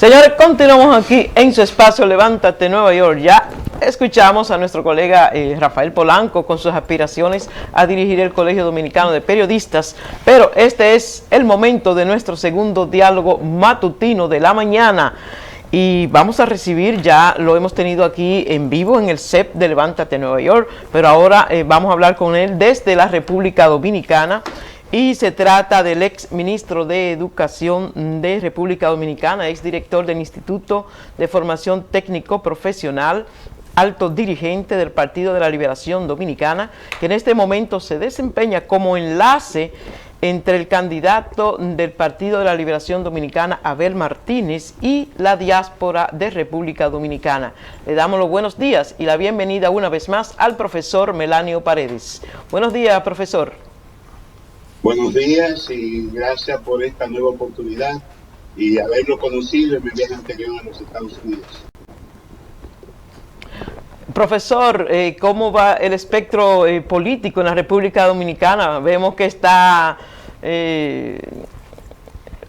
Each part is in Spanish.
Señores, continuamos aquí en su espacio Levántate Nueva York. Ya escuchamos a nuestro colega Rafael Polanco con sus aspiraciones a dirigir el Colegio Dominicano de Periodistas, pero este es el momento de nuestro segundo diálogo matutino de la mañana. Y vamos a recibir, ya lo hemos tenido aquí en vivo en el CEP de Levántate Nueva York, pero ahora vamos a hablar con él desde la República Dominicana. Y se trata del ex ministro de Educación de República Dominicana, ex director del Instituto de Formación Técnico Profesional, alto dirigente del Partido de la Liberación Dominicana, que en este momento se desempeña como enlace entre el candidato del Partido de la Liberación Dominicana, Abel Martínez, y la diáspora de República Dominicana. Le damos los buenos días y la bienvenida una vez más al profesor Melanio Paredes. Buenos días, profesor. Buenos días y gracias por esta nueva oportunidad y haberlo conocido en mi viaje anterior a los Estados Unidos. Profesor, ¿cómo va el espectro político en la República Dominicana? Vemos que está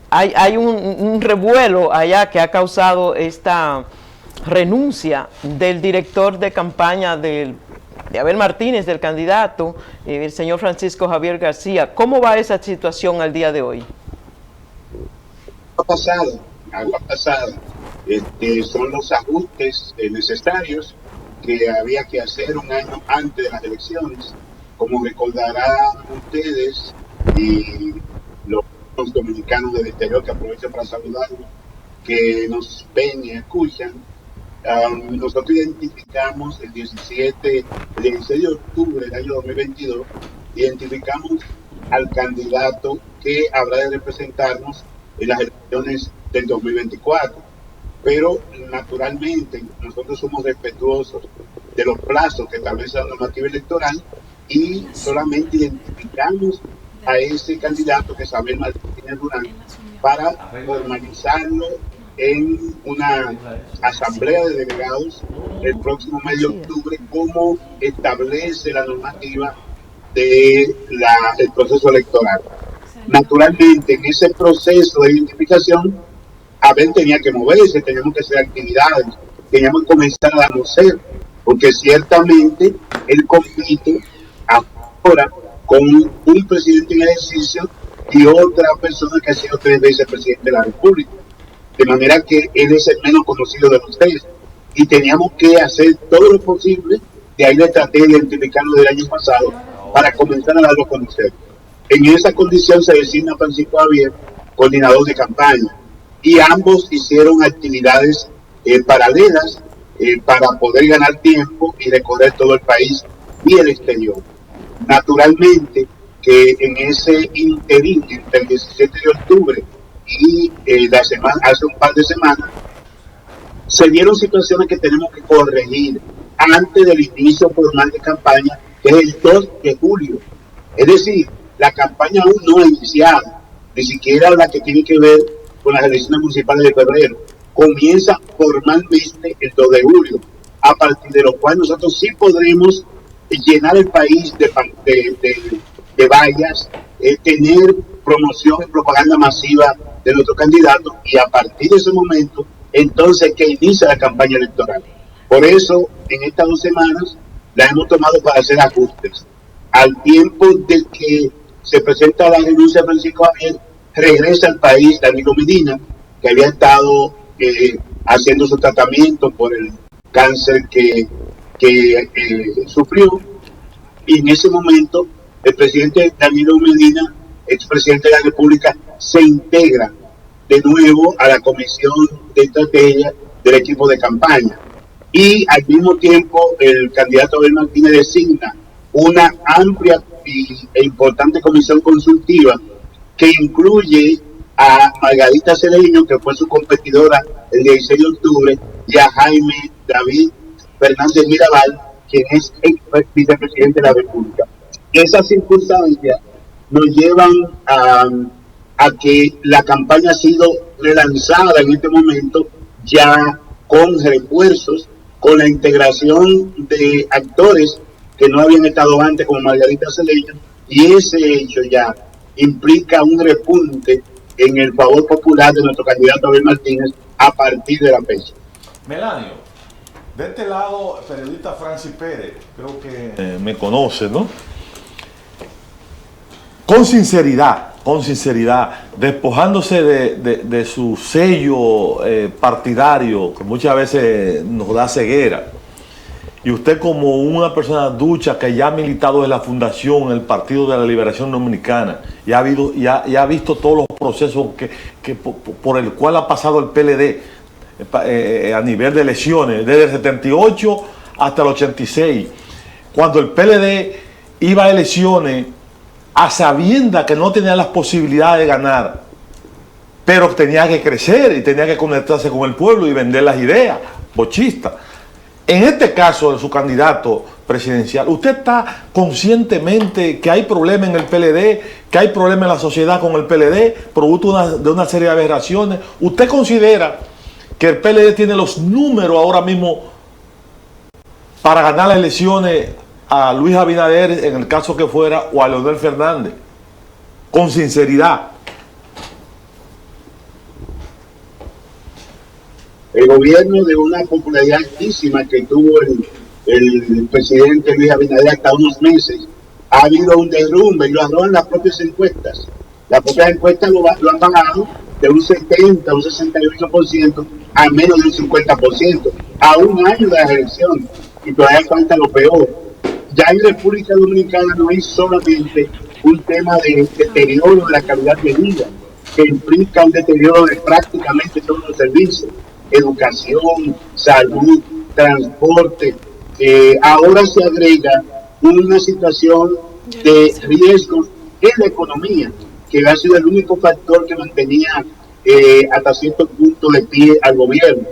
hay un revuelo allá que ha causado esta renuncia del director de campaña de Abel Martínez, del candidato, el señor Francisco Javier García. ¿Cómo va esa situación al día de hoy? Algo ha pasado. Son los ajustes necesarios que había que hacer un año antes de las elecciones. Como recordarán ustedes y los dominicanos del exterior, que aprovecho para saludarlos, que nos ven y escuchan, nosotros identificamos el 16 de octubre del año 2022, identificamos al candidato que habrá de representarnos en las elecciones del 2024. Pero naturalmente nosotros somos respetuosos de los plazos que establece la normativa electoral y solamente identificamos a ese candidato, que es Abel Martínez Durán, para formalizarlo en una asamblea de delegados el próximo mes de octubre, como establece la normativa del proceso electoral. Naturalmente, en ese proceso de identificación, Abel tenía que moverse, teníamos que hacer actividades, teníamos que comenzar a conocer, porque ciertamente él compite ahora con un presidente en ejercicio y otra persona que ha sido 3 veces presidente de la República. De manera que él es el menos conocido de los 3. Y teníamos que hacer todo lo posible, de ahí la traté de identificarlo del año pasado, para comenzar a darlo a conocer. En esa condición se designa Francisco Javier, coordinador de campaña, y ambos hicieron actividades paralelas para poder ganar tiempo y recorrer todo el país y el exterior. Naturalmente que en ese interín, entre el 17 de octubre y hace un par de semanas, se dieron situaciones que tenemos que corregir antes del inicio formal de campaña, que es el 2 de julio. Es decir, la campaña aún no ha iniciado, ni siquiera la que tiene que ver con las elecciones municipales de febrero. Comienza formalmente el 2 de julio, a partir de lo cual nosotros sí podremos llenar el país de vallas, tener promoción y propaganda masiva de nuestro candidato, y a partir de ese momento entonces que inicia la campaña electoral. Por eso en estas 2 semanas la hemos tomado para hacer ajustes. Al tiempo de que se presenta la renuncia de Francisco Javier, regresa al país Danilo Medina, que había estado haciendo su tratamiento por el cáncer que sufrió, y en ese momento el presidente Danilo Medina, expresidente de la República, se integra de nuevo a la comisión de estrategia del equipo de campaña, y al mismo tiempo el candidato Abel Martínez designa una amplia e importante comisión consultiva que incluye a Margarita Cedeño, que fue su competidora el 16 de octubre, y a Jaime David Fernández Mirabal, quien es ex vicepresidente de la República. Esas circunstancias nos llevan a que la campaña ha sido relanzada en este momento, ya con refuerzos, con la integración de actores que no habían estado antes, como Margarita Cedeño, y ese hecho ya implica un repunte en el favor popular de nuestro candidato Abel Martínez a partir de la fecha. Melanio, de este lado, el periodista Francis Pérez, creo que me conoce, ¿no? Con sinceridad, despojándose de su sello partidario, que muchas veces nos da ceguera, y usted como una persona ducha que ya ha militado en la fundación, el Partido de la Liberación Dominicana, y ha visto todos los procesos por el cual ha pasado el PLD a nivel de elecciones, desde el 78 hasta el 86, cuando el PLD iba a elecciones a sabiendas que no tenía las posibilidades de ganar, pero tenía que crecer y tenía que conectarse con el pueblo y vender las ideas bochistas. En este caso de su candidato presidencial, ¿usted está conscientemente que hay problemas en el PLD, que hay problemas en la sociedad con el PLD, producto de una serie de aberraciones? ¿Usted considera que el PLD tiene los números ahora mismo para ganar las elecciones a Luis Abinader, en el caso que fuera, o a Leonel Fernández? Con sinceridad. El gobierno, de una popularidad altísima que tuvo el presidente Luis Abinader hasta unos meses, ha habido un derrumbe, y lo arrojan las propias encuestas. Las propias encuestas lo han bajado de un 70, un 68% a menos de un 50%, a un año de la elección, y todavía falta lo peor. Ya en República Dominicana no hay solamente un tema de deterioro de la calidad de vida, que implica un deterioro de prácticamente todos los servicios, educación, salud, transporte. Ahora se agrega una situación de riesgo en la economía, que ha sido el único factor que mantenía hasta cierto punto de pie al gobierno.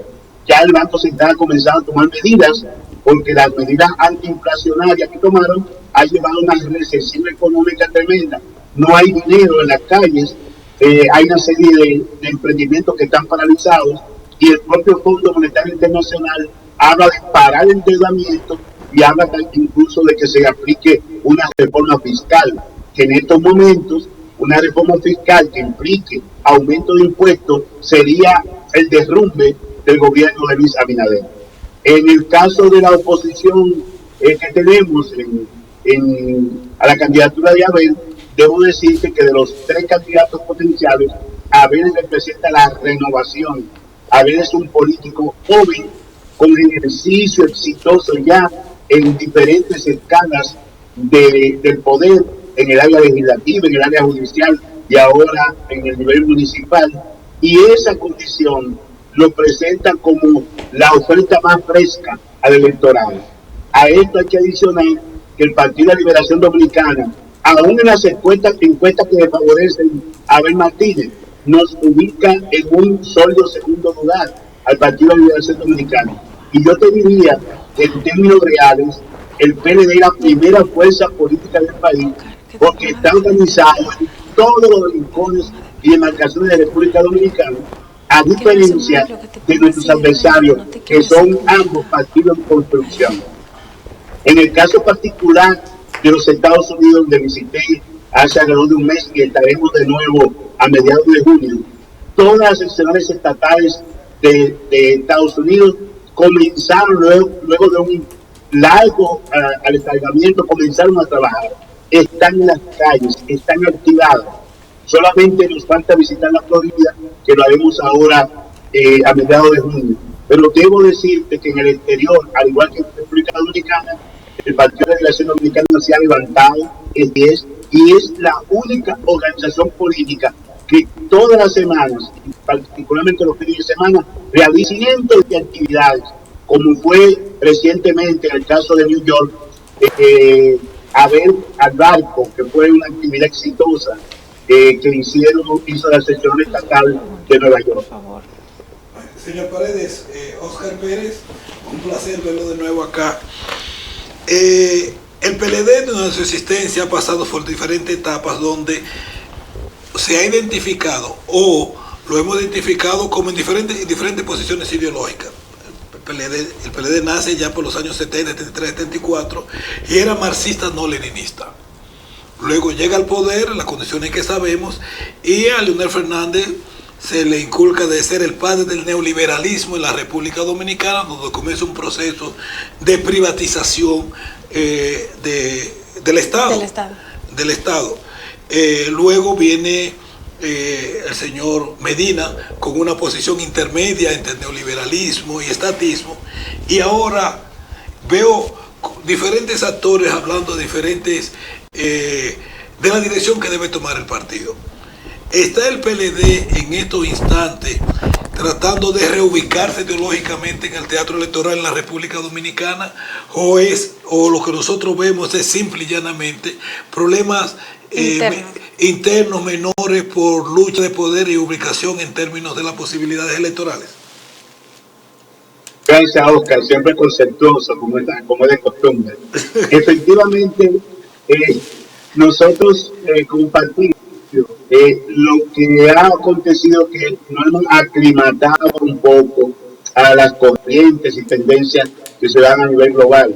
Ya el Banco Central ha comenzado a tomar medidas, porque las medidas antiinflacionarias que tomaron han llevado a una recesión económica tremenda. No hay dinero en las calles, hay una serie de emprendimientos que están paralizados, y el propio Fondo Monetario Internacional habla de parar el endeudamiento y habla incluso de que se aplique una reforma fiscal, que en estos momentos una reforma fiscal que implique aumento de impuestos sería el derrumbe del gobierno de Luis Abinader. En el caso de la oposición que tenemos a la candidatura de Abel, debo decirte que de los 3 candidatos potenciales, Abel representa la renovación. Abel es un político joven, con ejercicio exitoso ya en diferentes escalas del poder, en el área legislativa, en el área judicial y ahora en el nivel municipal. Y esa condición lo presenta como la oferta más fresca al electorado. A esto hay que adicionar que el Partido de la Liberación Dominicana, aún en las encuestas que le favorecen a Abel Martínez, nos ubica en un sólido segundo lugar al Partido de la Liberación Dominicana. Y yo te diría que en términos reales, el PLD es la primera fuerza política del país, porque está organizado en todos los rincones y demarcaciones de la República Dominicana, a diferencia de nuestros adversarios, que son ambos partidos en construcción. En el caso particular de los Estados Unidos, donde visité hace alrededor de un mes y estaremos de nuevo a mediados de junio, todas las seccionales estatales de Estados Unidos comenzaron luego de un largo aletargamiento, comenzaron a trabajar. Están en las calles, están activadas. Solamente nos falta visitar la Florida, que lo haremos ahora a mediados de junio. Pero debo decirte que en el exterior, al igual que en República Dominicana, el Partido de la Liberación Dominicana se ha levantado el 10 y es la única organización política que todas las semanas, particularmente los fines de semana, realiza cientos de actividades, como fue recientemente en el caso de New York, a ver al barco, que fue una actividad exitosa que hizo la sección estatal de Nueva York. Señor Paredes, Oscar Pérez, un placer verlo de nuevo acá. El PLD de su existencia ha pasado por diferentes etapas donde se ha identificado o lo hemos identificado como en diferentes posiciones ideológicas. El PLD nace ya por los años 70, 73, 74 y era marxista no leninista. Luego llega al poder, las condiciones que sabemos, y a Leonel Fernández se le inculca de ser el padre del neoliberalismo en la República Dominicana, donde comienza un proceso de privatización del Estado. Del Estado. Luego viene el señor Medina con una posición intermedia entre neoliberalismo y estatismo, y ahora veo diferentes actores hablando de diferentes de la dirección que debe tomar el partido. ¿Está el PLD en estos instantes tratando de reubicarse ideológicamente en el teatro electoral en la República Dominicana, o lo que nosotros vemos es simple y llanamente problemas internos menores por lucha de poder y ubicación en términos de las posibilidades electorales? Gracias, Oscar, siempre conceptuoso, como es de costumbre. Efectivamente, nosotros como partido, lo que ha acontecido es que nos hemos aclimatado un poco a las corrientes y tendencias que se dan a nivel global.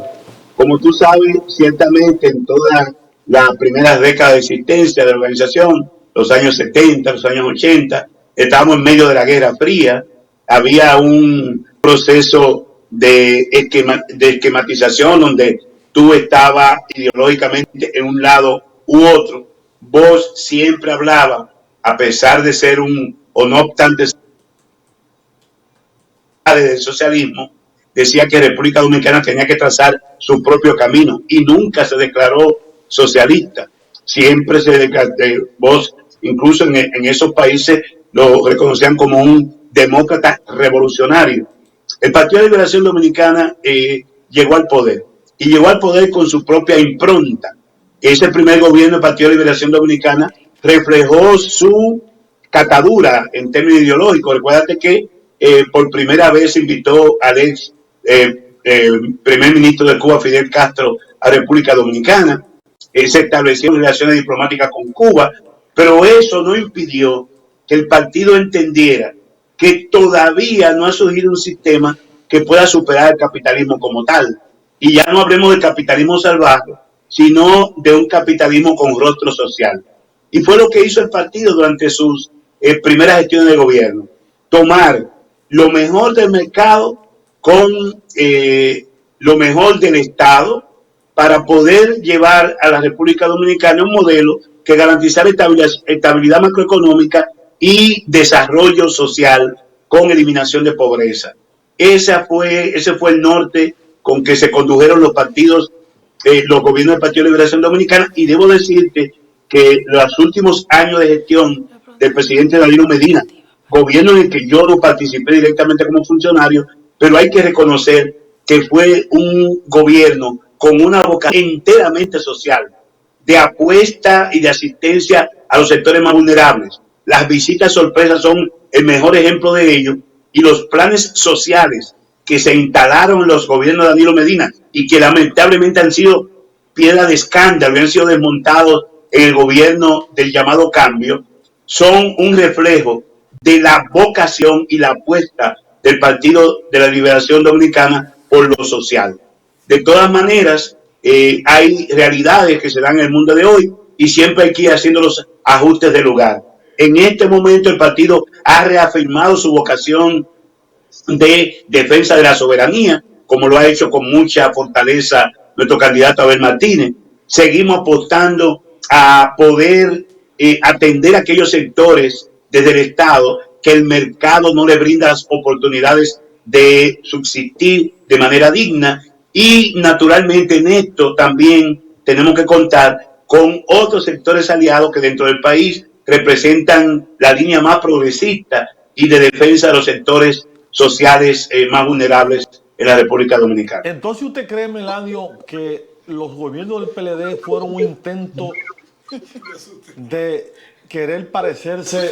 Como tú sabes, ciertamente en todas las primeras décadas de existencia de la organización, los años 70, los años 80, estábamos en medio de la Guerra Fría, había un proceso de esquematización donde tú estabas ideológicamente en un lado u otro. Vos siempre hablaba, a pesar de ser o no obstante del socialismo, decía que República Dominicana tenía que trazar su propio camino y nunca se declaró socialista. Siempre vos, incluso en esos países, lo reconocían como un demócrata revolucionario. El Partido de Liberación Dominicana llegó al poder, y llegó al poder con su propia impronta. Ese primer gobierno del Partido de Liberación Dominicana reflejó su catadura en términos ideológicos. Recuérdate que por primera vez invitó al ex primer ministro de Cuba, Fidel Castro, a República Dominicana. Se establecieron relaciones diplomáticas con Cuba, pero eso no impidió que el partido entendiera que todavía no ha surgido un sistema que pueda superar el capitalismo como tal. Y ya no hablemos del capitalismo salvaje, sino de un capitalismo con rostro social. Y fue lo que hizo el partido durante sus primeras gestiones de gobierno. Tomar lo mejor del mercado con lo mejor del Estado para poder llevar a la República Dominicana un modelo que garantizara estabilidad macroeconómica y desarrollo social con eliminación de pobreza. Ese fue el norte con que se condujeron los partidos, los gobiernos del Partido de Liberación Dominicana, y debo decirte que los últimos años de gestión del presidente Danilo Medina, gobierno en el que yo no participé directamente como funcionario, pero hay que reconocer que fue un gobierno con una vocación enteramente social, de apuesta y de asistencia a los sectores más vulnerables. Las visitas sorpresas son el mejor ejemplo de ello, y los planes sociales que se instalaron en los gobiernos de Danilo Medina y que lamentablemente han sido piedra de escándalo, han sido desmontados en el gobierno del llamado cambio, son un reflejo de la vocación y la apuesta del Partido de la Liberación Dominicana por lo social. De todas maneras, hay realidades que se dan en el mundo de hoy y siempre hay que ir haciendo los ajustes del lugar. En este momento el partido ha reafirmado su vocación de defensa de la soberanía, como lo ha hecho con mucha fortaleza nuestro candidato Abel Martínez. Seguimos apostando a poder atender a aquellos sectores desde el Estado que el mercado no le brinda las oportunidades de subsistir de manera digna, y naturalmente en esto también tenemos que contar con otros sectores aliados que dentro del país representan la línea más progresista y de defensa de los sectores sociales más vulnerables en la República Dominicana. Entonces, ¿usted cree, Melanio, que los gobiernos del PLD fueron un intento de querer parecerse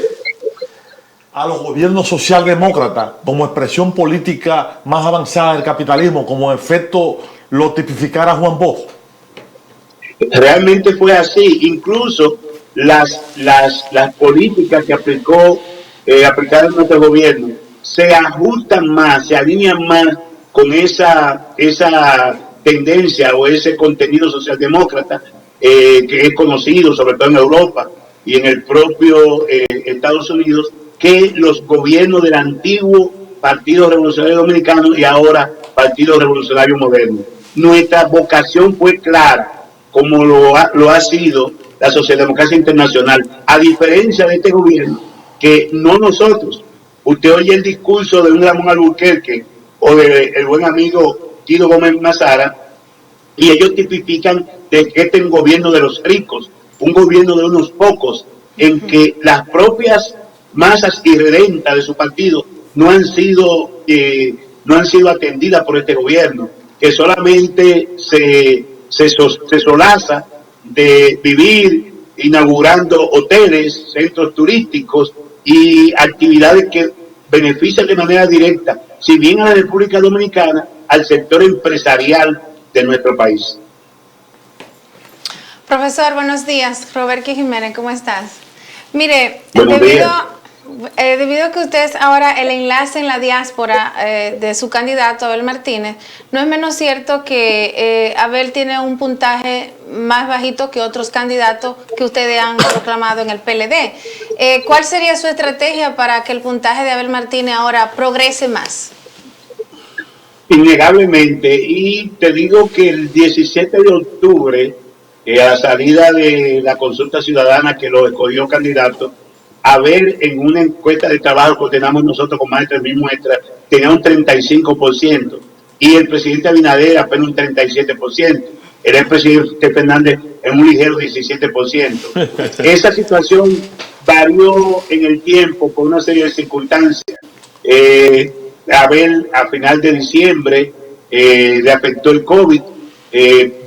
a los gobiernos socialdemócratas como expresión política más avanzada del capitalismo, como efecto lo tipificara Juan Bosch? Realmente fue así. Incluso las políticas que aplicaron nuestro gobierno se ajustan más, se alinean más con esa tendencia o ese contenido socialdemócrata que es conocido sobre todo en Europa y en el propio Estados Unidos, que los gobiernos del antiguo Partido Revolucionario Dominicano y ahora Partido Revolucionario Moderno. Nuestra vocación fue clara, como lo ha sido la socialdemocracia internacional, a diferencia de este gobierno, que no nosotros. Usted oye el discurso de un Ramón Alburquerque o del buen amigo Guido Gómez Mazara, y ellos tipifican de que este es un gobierno de los ricos, un gobierno de unos pocos, en que las propias masas irredentas de su partido no han sido atendidas por este gobierno, que solamente se solaza de vivir inaugurando hoteles, centros turísticos y actividades que benefician de manera directa, si bien a la República Dominicana, al sector empresarial de nuestro país. Profesor, buenos días. Roberto Jiménez, ¿cómo estás? Mire, debido a que usted es ahora el enlace en la diáspora de su candidato, Abel Martínez, no es menos cierto que Abel tiene un puntaje más bajito que otros candidatos que ustedes han proclamado en el PLD. ¿Cuál sería su estrategia para que el puntaje de Abel Martínez ahora progrese más? Innegablemente, y te digo que el 17 de octubre, a la salida de la consulta ciudadana que lo escogió candidato, Abel, en una encuesta de trabajo que tenemos nosotros con más de 3.000 muestras, tenía un 35%, y el presidente Abinader apenas un 37%, el expresidente Fernández en un ligero 17%. Esa situación varió en el tiempo por una serie de circunstancias. Abel, a final de diciembre, le afectó el COVID,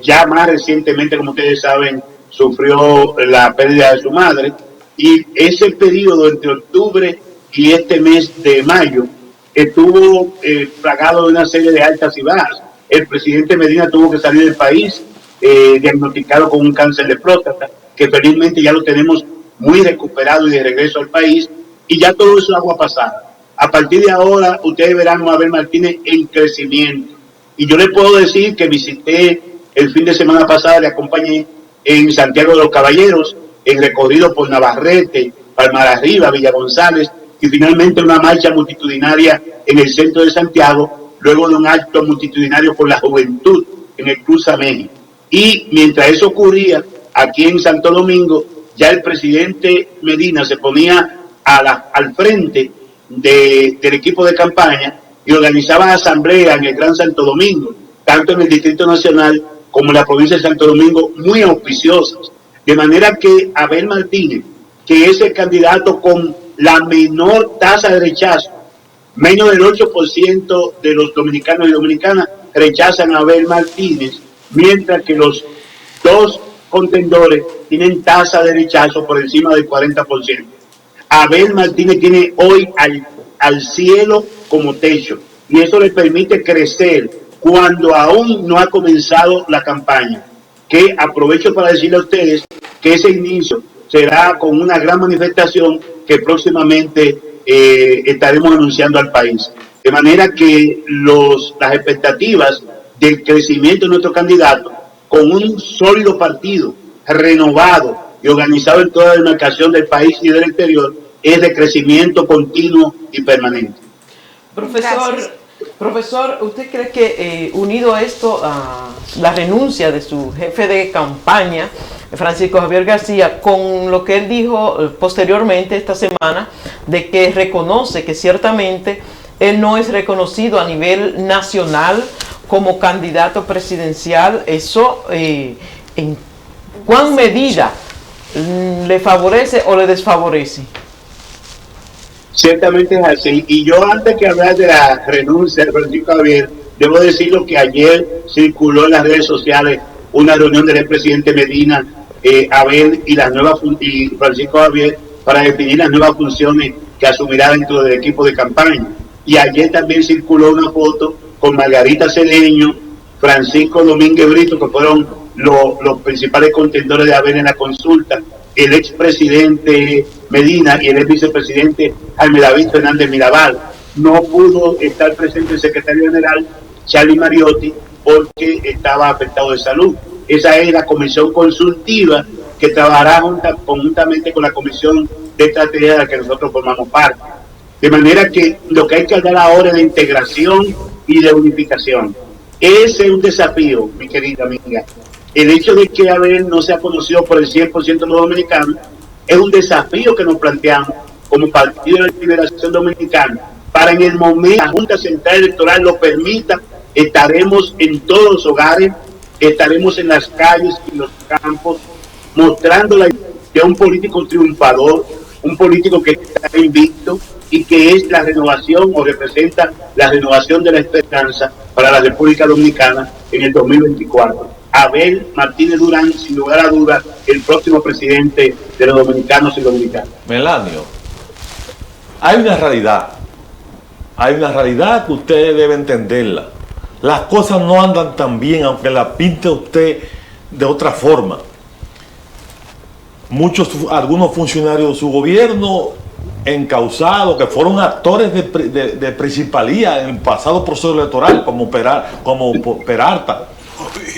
ya más recientemente, como ustedes saben, sufrió la pérdida de su madre, y ese periodo entre octubre y este mes de mayo estuvo plagado de una serie de altas y bajas. El presidente Medina tuvo que salir del país, diagnosticado con un cáncer de próstata, que felizmente ya lo tenemos muy recuperado y de regreso al país, y ya todo eso es agua pasada. A partir de ahora, ustedes verán a Abel Martínez en crecimiento. Y yo les puedo decir que visité el fin de semana pasado, le acompañé en Santiago de los Caballeros, en recorrido por Navarrete, Palmar Arriba, Villa González, y finalmente una marcha multitudinaria en el centro de Santiago, luego de un acto multitudinario por la juventud en el Cruza México. Y mientras eso ocurría, aquí en Santo Domingo, ya el presidente Medina se ponía al frente del equipo de campaña y organizaba asambleas en el Gran Santo Domingo, tanto en el Distrito Nacional como en la provincia de Santo Domingo, muy auspiciosas. De manera que Abel Martínez, que es el candidato con la menor tasa de rechazo, menos del 8% de los dominicanos y dominicanas rechazan a Abel Martínez, mientras que los dos contendores tienen tasa de rechazo por encima del 40%. Abel Martínez tiene hoy al cielo como techo, y eso le permite crecer cuando aún no ha comenzado la campaña, que aprovecho para decirle a ustedes que ese inicio será con una gran manifestación que próximamente estaremos anunciando al país. De manera que las expectativas del crecimiento de nuestro candidato, con un sólido partido renovado y organizado en toda la demarcación del país y del exterior, es de crecimiento continuo y permanente. Profesor, ¿usted cree que unido a esto, a la renuncia de su jefe de campaña, Francisco Javier García, con lo que él dijo posteriormente esta semana, de que reconoce que ciertamente él no es reconocido a nivel nacional como candidato presidencial, eso en cuán medida le favorece o le desfavorece? Ciertamente es así. Y yo, antes que hablar de la renuncia de Francisco Javier, debo decirlo que ayer circuló en las redes sociales una reunión del expresidente Medina, Abel y Francisco Javier, para definir las nuevas funciones que asumirá dentro del equipo de campaña. Y ayer también circuló una foto con Margarita Cedeño, Francisco Domínguez Brito, que fueron los principales contendores de Abel en la consulta, el expresidente Medina y el ex vicepresidente Jaime David Fernández Mirabal. No pudo estar presente el secretario general Charlie Mariotti porque estaba afectado de salud. Esa es la comisión consultiva que trabajará conjuntamente con la Comisión de estrategia de la que nosotros formamos parte. De manera que lo que hay que hablar ahora es de integración y de unificación. Ese es un desafío, mi querida amiga. El hecho de que Abel no sea conocido por el 100% de los dominicanos es un desafío que nos planteamos como Partido de la Liberación Dominicana. Para en el momento que la Junta Central Electoral lo permita, estaremos en todos los hogares, estaremos en las calles y los campos, mostrando la idea de un político triunfador, un político que está invicto y que es la renovación o representa la renovación de la esperanza para la República Dominicana en el 2024. Abel Martínez Durán, sin lugar a dudas, el próximo presidente de los dominicanos y dominicanas. Melanio, hay una realidad que usted debe entenderla. Las cosas no andan tan bien, aunque la pinte usted de otra forma. Algunos funcionarios de su gobierno encausados, que fueron actores de principalía en el pasado proceso electoral, como Peralta.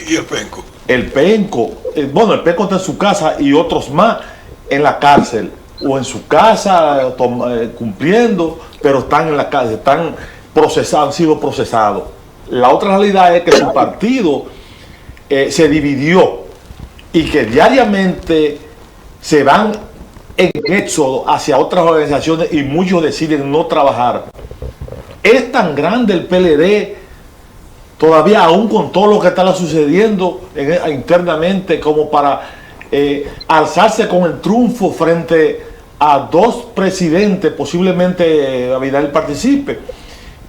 ¿Y el penco? El penco está en su casa y otros más en la cárcel o en su casa cumpliendo, pero están en la cárcel, están procesados, han sido procesados. La otra realidad es que su partido se dividió y que diariamente se van en éxodo hacia otras organizaciones y muchos deciden no trabajar. Es tan grande el PLD todavía, aún con todo lo que está sucediendo internamente, como para alzarse con el triunfo frente a dos presidentes, posiblemente Abinader participe,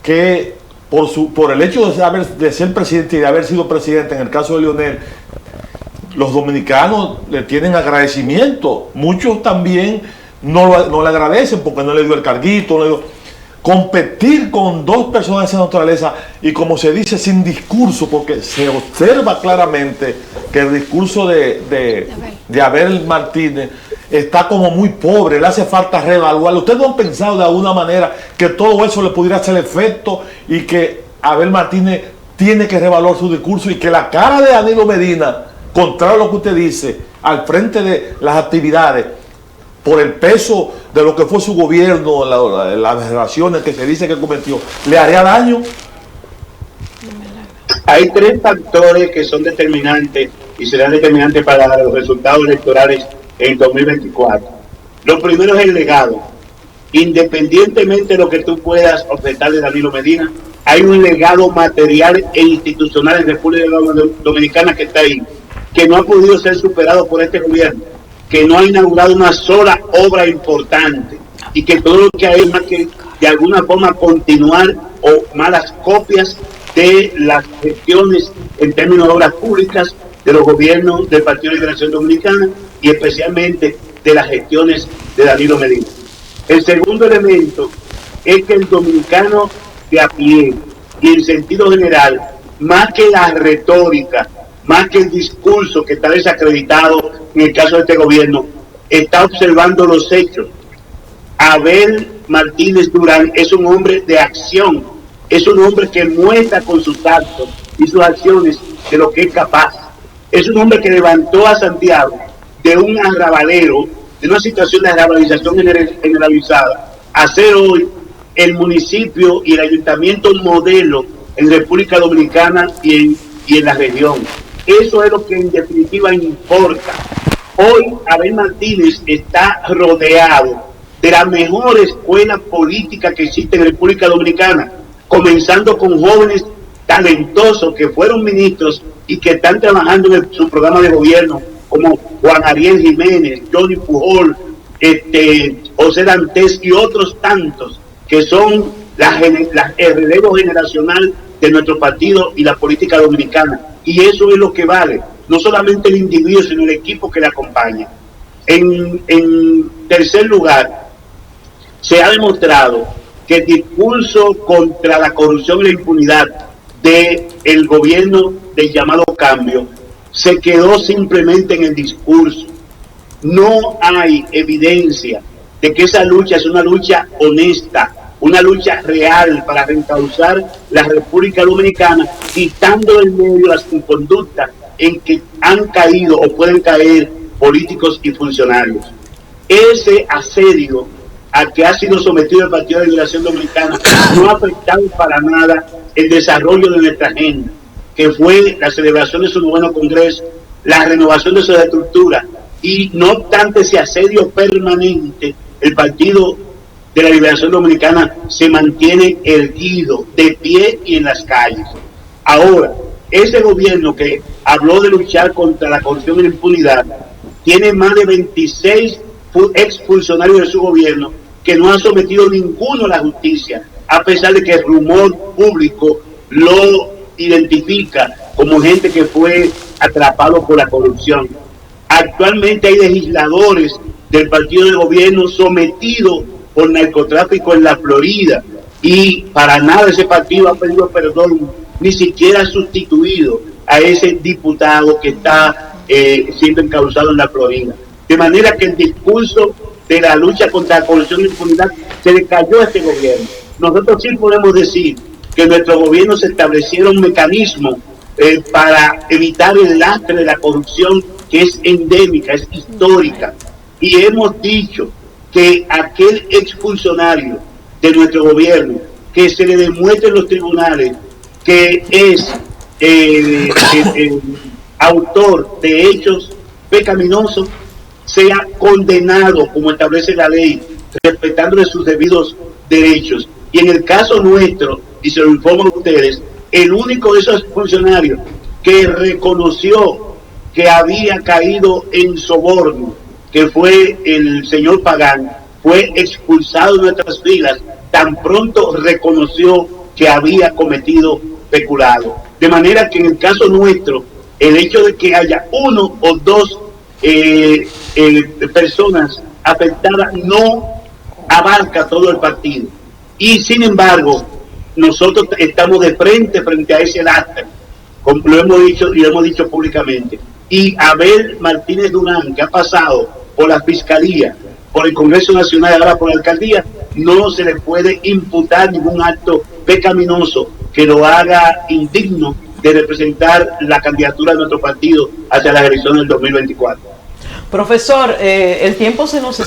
que por el hecho de ser presidente y de haber sido presidente, en el caso de Leonel, los dominicanos le tienen agradecimiento. Muchos también no le agradecen porque no le dio el carguito, competir con dos personas de esa naturaleza y, como se dice, sin discurso, porque se observa claramente que el discurso de Abel Martínez está como muy pobre, le hace falta reevaluarlo. ¿Ustedes no han pensado de alguna manera que todo eso le pudiera hacer efecto y que Abel Martínez tiene que reevaluar su discurso y que la cara de Danilo Medina, contrario a lo que usted dice, al frente de las actividades, por el peso de lo que fue su gobierno, las relaciones que se dice que cometió, le haría daño? Hay tres factores que son determinantes y serán determinantes para los resultados electorales en 2024. Lo primero es el legado. Independientemente de lo que tú puedas objetar de Danilo Medina, hay un legado material e institucional en República Dominicana que está ahí, que no ha podido ser superado por este gobierno, que no ha inaugurado una sola obra importante y que todo lo que hay es más que de alguna forma continuar o malas copias de las gestiones en términos de obras públicas de los gobiernos del Partido de Liberación Dominicana y especialmente de las gestiones de Danilo Medina. El segundo elemento es que el dominicano de a pie y en sentido general, más que la retórica, más que el discurso que está desacreditado en el caso de este gobierno, está observando los hechos. Abel Martínez Durán es un hombre de acción, es un hombre que muestra con sus actos y sus acciones de lo que es capaz. Es un hombre que levantó a Santiago de un arrabalero, de una situación de arrabalización generalizada, a ser hoy el municipio y el ayuntamiento modelo en República Dominicana y en la región. Eso es lo que en definitiva importa. Hoy Abel Martínez está rodeado de la mejor escuela política que existe en República Dominicana, comenzando con jóvenes talentosos que fueron ministros y que están trabajando en su programa de gobierno, como Juan Ariel Jiménez, Johnny Pujol, José Dantes y otros tantos, que son el relevo generacional de nuestro partido y la política dominicana. Y eso es lo que vale, no solamente el individuo, sino el equipo que le acompaña. En tercer lugar, se ha demostrado que el discurso contra la corrupción y la impunidad del gobierno del llamado cambio se quedó simplemente en el discurso. No hay evidencia de que esa lucha es una lucha honesta, una lucha real para reencauzar la República Dominicana, quitando del medio las inconductas en que han caído o pueden caer políticos y funcionarios. ese asedio a que ha sido sometido el Partido de Liberación Dominicana no ha afectado para nada el desarrollo de nuestra agenda, que fue la celebración de su noveno congreso, la renovación de su estructura, y no obstante ese asedio permanente, el Partido de la Liberación Dominicana se mantiene erguido, de pie y en las calles. Ahora, ese gobierno que habló de luchar contra la corrupción y la impunidad, tiene más de 26 exfuncionarios de su gobierno que no han sometido ninguno a la justicia, a pesar de que el rumor público lo identifica como gente que fue atrapado por la corrupción. Actualmente hay legisladores del partido de gobierno sometidos por narcotráfico en la Florida, y para nada ese partido ha pedido perdón, ni siquiera ha sustituido a ese diputado que está siendo encausado en la Florida. De manera que el discurso de la lucha contra la corrupción y la impunidad se le cayó a este gobierno. Nosotros sí podemos decir que en nuestro gobierno se establecieron mecanismos para evitar el lastre de la corrupción, que es endémica, es histórica, y hemos dicho que aquel exfuncionario de nuestro gobierno que se le demuestre en los tribunales que es autor de hechos pecaminosos, sea condenado como establece la ley, respetándole sus debidos derechos. Y en el caso nuestro, y se lo informo a ustedes, el único de esos funcionarios que reconoció que había caído en soborno, que fue el señor Pagán, fue expulsado de nuestras filas tan pronto reconoció que había cometido peculado. De manera que en el caso nuestro, el hecho de que haya uno o dos personas afectadas no abarca todo el partido. Y sin embargo, nosotros estamos de frente a ese lastre, como lo hemos dicho y lo hemos dicho públicamente. Y Abel Martínez Durán, que ha pasado por la Fiscalía, por el Congreso Nacional y ahora por la Alcaldía, no se le puede imputar ningún acto pecaminoso que lo haga indigno de representar la candidatura de nuestro partido hacia las elecciones del 2024. Profesor, el tiempo se nos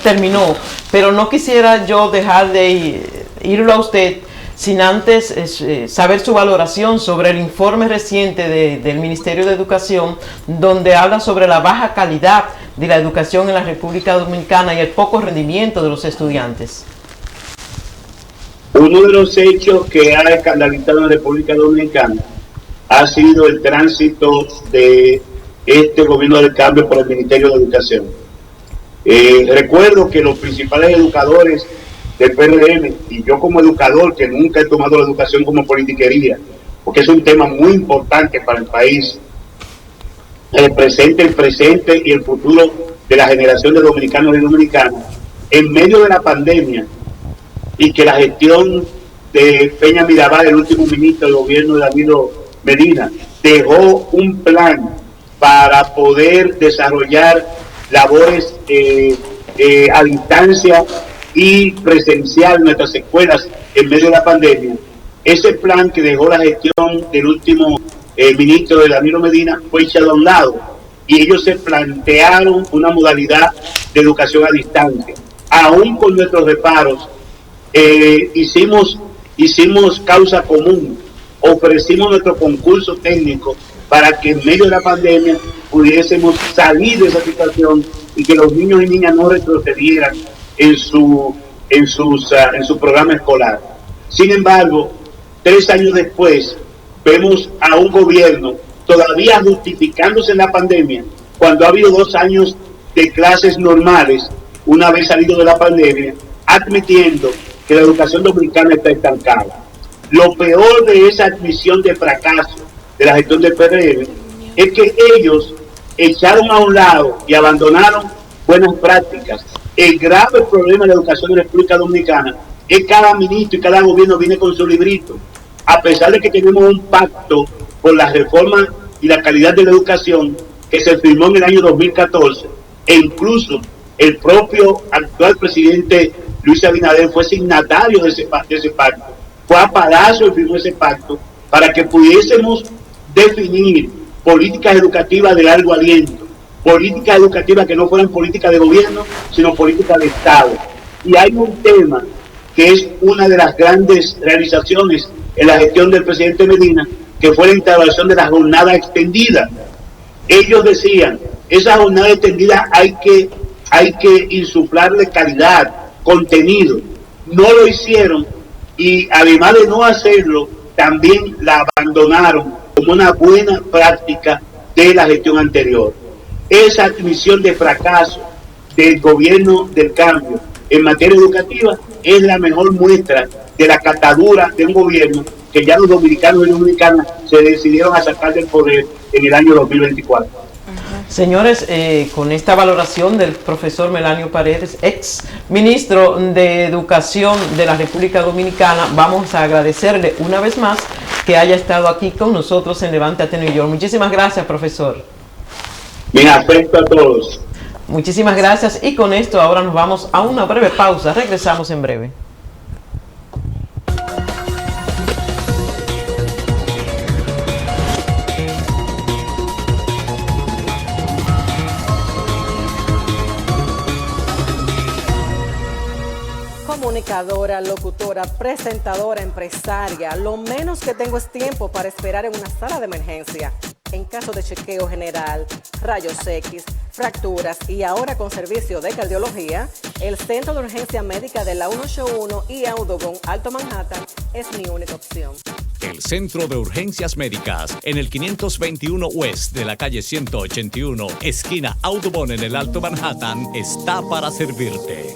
terminó, pero no quisiera yo dejar de irlo a usted sin antes saber su valoración sobre el informe reciente del Ministerio de Educación, donde habla sobre la baja calidad de la educación en la República Dominicana y el poco rendimiento de los estudiantes. Uno de los hechos que ha escandalizado a la República Dominicana ha sido el tránsito de este gobierno del cambio por el Ministerio de Educación. Recuerdo que los principales educadores del PRM, y yo como educador, que nunca he tomado la educación como politiquería, porque es un tema muy importante para el país, el presente y el futuro de la generación de dominicanos y dominicanas, en medio de la pandemia, y que la gestión de Peña Mirabal, el último ministro del gobierno de Danilo Medina, dejó un plan para poder desarrollar labores a distancia y presencial en nuestras escuelas en medio de la pandemia. Ese plan que dejó la gestión del último ministro de Danilo Medina fue echado a un lado, y ellos se plantearon una modalidad de educación a distancia. Aún con nuestros reparos, hicimos causa común, ofrecimos nuestro concurso técnico para que en medio de la pandemia pudiésemos salir de esa situación y que los niños y niñas no retrocedieran en su programa escolar. Sin embargo, 3 años después, vemos a un gobierno todavía justificándose en la pandemia, cuando ha habido 2 años de clases normales, una vez salido de la pandemia, admitiendo que la educación dominicana está estancada. Lo peor de esa admisión de fracaso de la gestión del PRM es que ellos echaron a un lado y abandonaron buenas prácticas. El grave problema de la educación en la República Dominicana es que cada ministro y cada gobierno viene con su librito. A pesar de que tenemos un pacto por la reforma y la calidad de la educación que se firmó en el año 2014, e incluso el propio actual presidente Luis Abinader fue signatario de ese pacto, fue a Palacio y firmó ese pacto para que pudiésemos definir políticas educativas de largo aliento, políticas educativas que no fueran políticas de gobierno, sino políticas de Estado. Y hay un tema que es una de las grandes realizaciones en la gestión del presidente Medina, que fue la instalación de la jornada extendida. Ellos decían, esa jornada extendida hay que insuflarle calidad, contenido. No lo hicieron y además de no hacerlo, también la abandonaron como una buena práctica de la gestión anterior. Esa admisión de fracaso del gobierno del cambio en materia educativa es la mejor muestra de la catadura de un gobierno que ya los dominicanos y dominicanas se decidieron a sacar del poder en el año 2024. Señores, con esta valoración del profesor Melanio Paredes, ex ministro de Educación de la República Dominicana, vamos a agradecerle una vez más que haya estado aquí con nosotros en Levántate New York. Muchísimas gracias, profesor. Mi afecto a todos. Muchísimas gracias y con esto ahora nos vamos a una breve pausa. Regresamos en breve. Comunicadora, locutora, presentadora, empresaria. Lo menos que tengo es tiempo para esperar en una sala de emergencia. En caso de chequeo general, rayos X, fracturas y ahora con servicio de cardiología, el Centro de Urgencia Médica de la 181 y Audubon, Alto Manhattan, es mi única opción. El Centro de Urgencias Médicas en el 521 West de la calle 181, esquina Audubon en el Alto Manhattan, está para servirte.